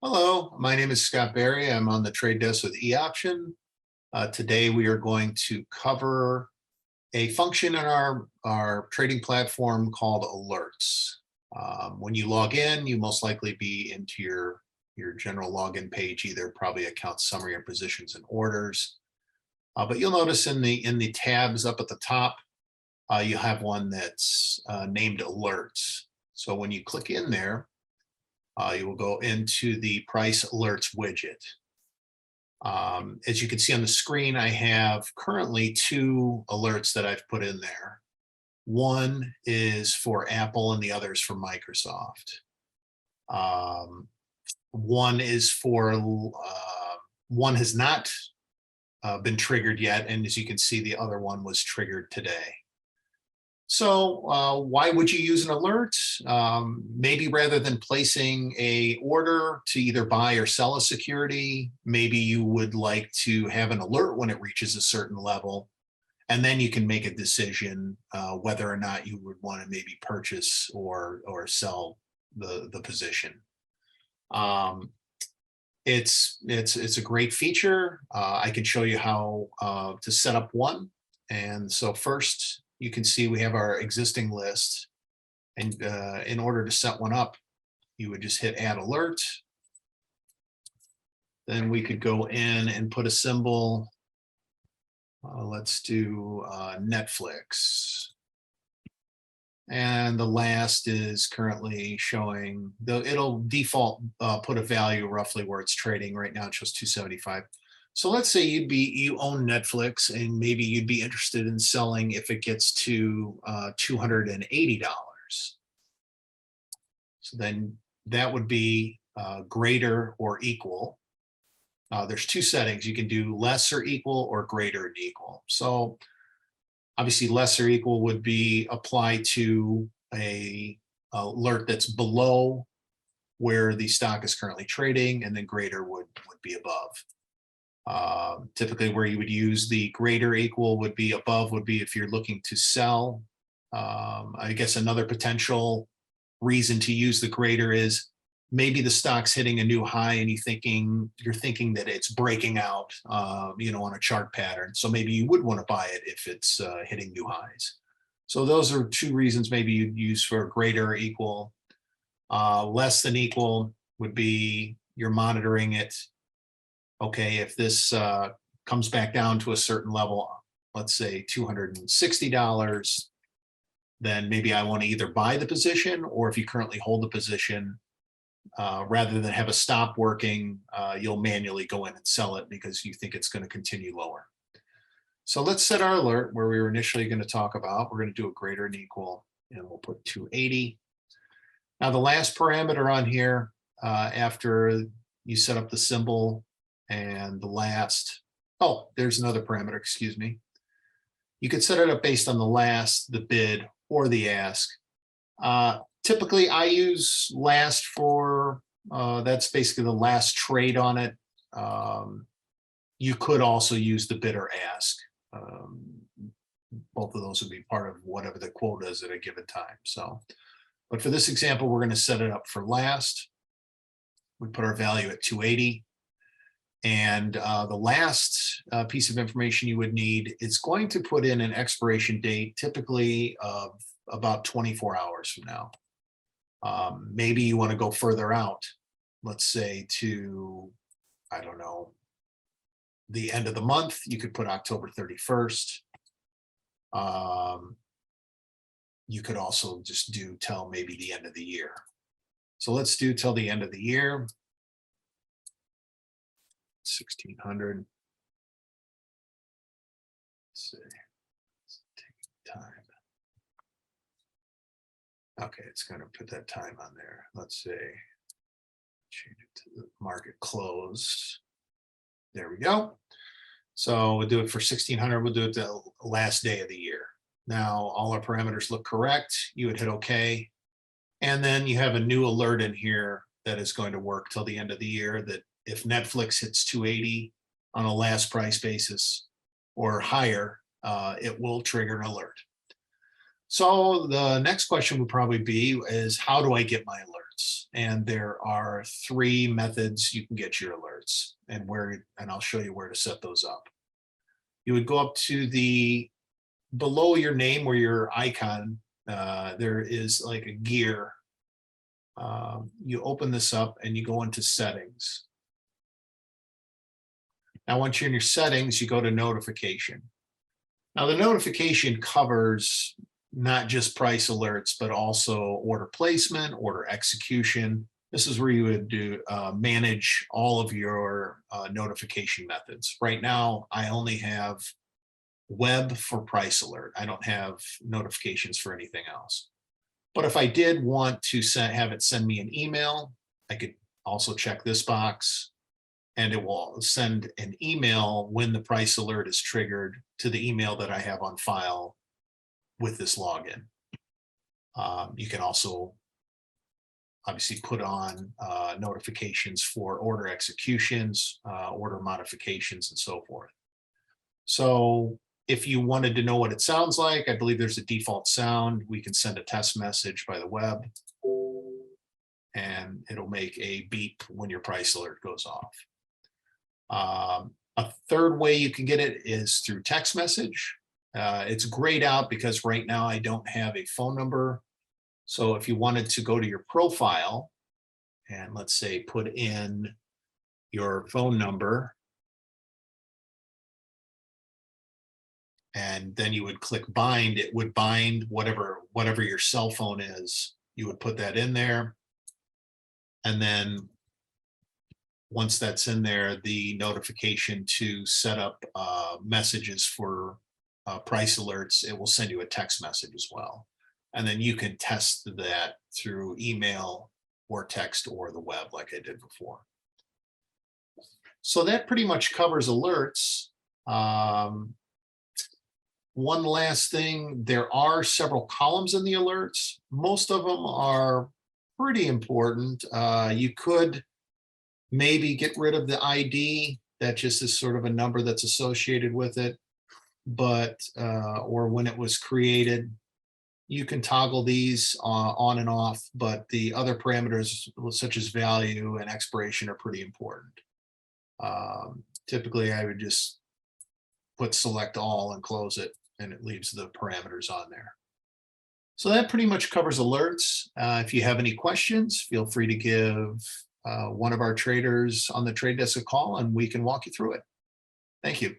Hello, my name is Scott Berry. I'm on the trade desk with eOption. Today we are going to cover a function in our trading platform called alerts. When you log in, you most likely be into your general login page, either probably account summary or positions and orders. But you'll notice in the tabs up at the top, you have one that's named alerts. So when you click in there, you will go into the price alerts widget. As you can see on the screen, I have currently two alerts that I've put in there. One is for Apple and the other is for Microsoft. One is for, one has not been triggered yet. And as you can see, the other one was triggered today. So why would you use an alert? Maybe rather than placing a order to either buy or sell a security, maybe you would like to have an alert when it reaches a certain level, and then you can make a decision whether or not you would want to maybe purchase or sell the position. It's a great feature. I can show you how to set up one. And so first, you can see we have our existing list. And in order to set one up, you would just hit add alert. Then we could go in and put a symbol. Let's do Netflix. And the last is currently showing, it'll default put a value roughly where it's trading. Right now it shows 275. So let's say you own Netflix and maybe you'd be interested in selling if it gets to $280. So then that would be greater or equal. There's two settings. You can do less or equal or greater and equal. So obviously less or equal would be applied to a alert that's below where the stock is currently trading, and then greater would be above. Typically where you would use the greater equal would be above would be if you're looking to sell. I guess another potential reason to use the greater is maybe the stock's hitting a new high and you're thinking that it's breaking out, on a chart pattern. So maybe you would want to buy it if it's hitting new highs. So those are two reasons maybe you'd use for greater or equal. Less than equal would be you're monitoring it. Okay, if this comes back down to a certain level, let's say $260, then maybe I want to either buy the position, or if you currently hold the position, rather than have a stop working, you'll manually go in and sell it because you think it's going to continue lower. So let's set our alert where we were initially going to talk about. We're going to do a greater than equal, and we'll put 280. Now the last parameter on here, after you set up the symbol, and the last, there's another parameter, excuse me. You could set it up based on the last, the bid, or the ask. Typically, I use last for, that's basically the last trade on it. You could also use the bid or ask. Both of those would be part of whatever the quote is at a given time. So, but for this example, we're going to set it up for last. We put our value at 280. And the last piece of information you would need is going to put in an expiration date, typically of about 24 hours from now. Maybe you want to go further out, let's say to, I don't know, the end of the month. You could put October 31st. You could also just do till maybe the end of the year. So let's do till the end of the year. 1600. Let's see. It's taking time. Okay, it's going to put that time on there. Let's say change it to the market close. There we go. So we'll do it for 1600. We'll do it the last day of the year. Now all our parameters look correct. You would hit OK. And then you have a new alert in here that is going to work till the end of the year, that if Netflix hits 280 on a last price basis or higher, it will trigger an alert. So the next question would probably be is, how do I get my alerts? alerts. And there are 3 methods you can get your alerts, and I'll show you where to set those up. You would go up to below your name or your icon, there is like a gear. You open this up and you go into settings. Now, once you're in your settings, you go to notification. Now, the notification covers not just price alerts, but also order placement, order execution. This is where you would manage all of your notification methods. Right now, I only have web for price alert. I don't have notifications for anything else. But if I did want to have it send me an email, I could also check this box, and it will send an email when the price alert is triggered to the email that I have on file with this login. You can also obviously put on notifications for order executions, order modifications, and so forth. So if you wanted to know what it sounds like, I believe there's a default sound. We can send a test message by the web, and it'll make a beep when your price alert goes off. A third way you can get it is through text message. It's grayed out because right now I don't have a phone number. So if you wanted to go to your profile and let's say put in your phone number, and then you would click bind, it would bind whatever your cell phone is. You would put that in there. And then once that's in there, the notification to set up messages for price alerts, it will send you a text message as well. And then you can test that through email or text or the web like I did before. So that pretty much covers alerts. One last thing, there are several columns in the alerts. Most of them are pretty important. You could maybe get rid of the ID. That just is sort of a number that's associated with it, but or when it was created. You can toggle these on and off, but the other parameters such as value and expiration are pretty important. Typically, I would just put select all and close it, and it leaves the parameters on there. So that pretty much covers alerts. If you have any questions, feel free to give one of our traders on the trade desk a call, and we can walk you through it. Thank you.